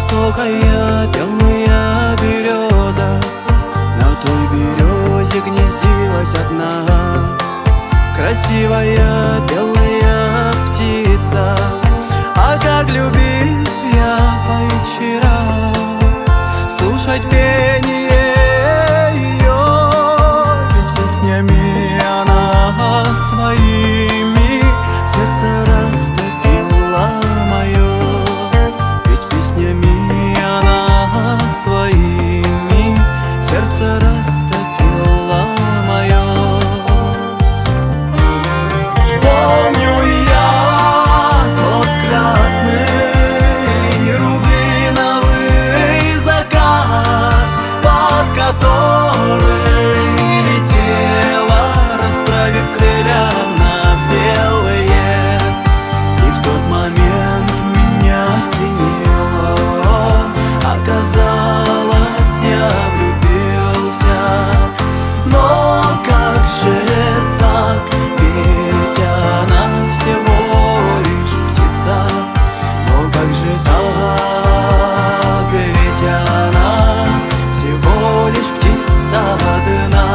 высокая белая береза, на той березе гнездилась одна красивая белая птица. А как любил я по вечерам слушать пение ее, ведь песнями она своими сердце растопила мое, ведь песнями она своими сердце растопила мое. Помню я тот красный рубиновый закат, под который летела, расправив крылья на белые. И в тот момент меня осенило, оказалось, я влюбился. Но как же так, ведь она всего лишь птица. Но как же так, ведь она всего лишь птица одна.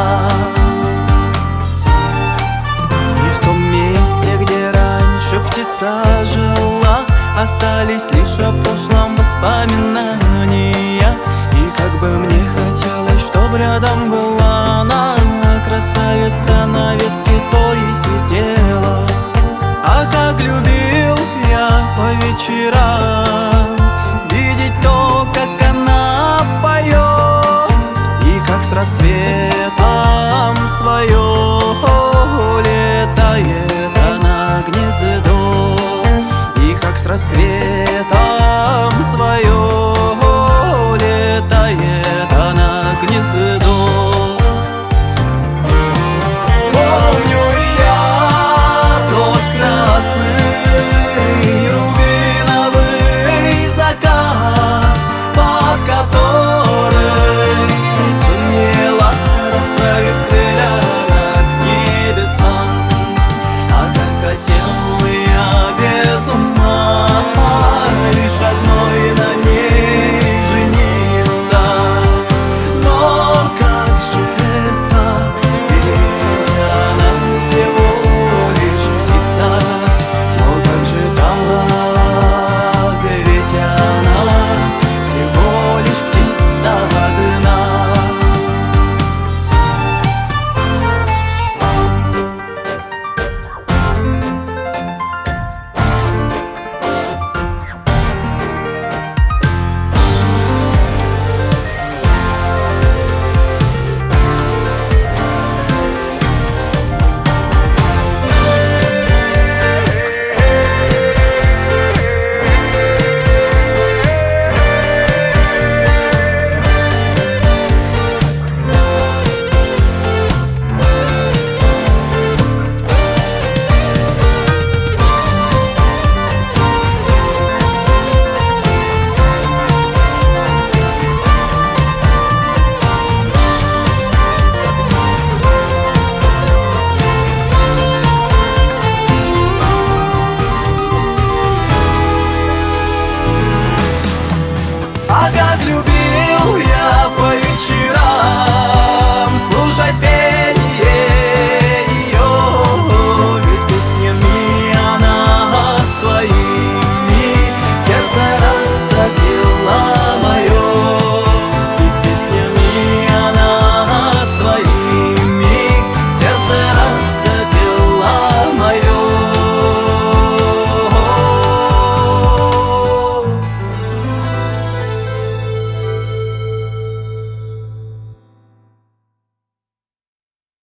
И в том месте, где раньше птица жила, остались лишь о прошлом воспоминания. И как бы мне хотелось, чтоб рядом была она, красавица на ветке той сидела. А как любил я по вечерам видеть то, как она поет, и как с рассветом свое летает она гнездо, и как с рассветом свое летает она гнездо. Помню я тот красный рубиновый закат, под который летела, расправив крылья над небесам. А как хотел я без ума лишь одной на ней жениться. Но как же так, ведь она всего лишь птица. Но как же так, ведь она всего лишь птица одна. А как любил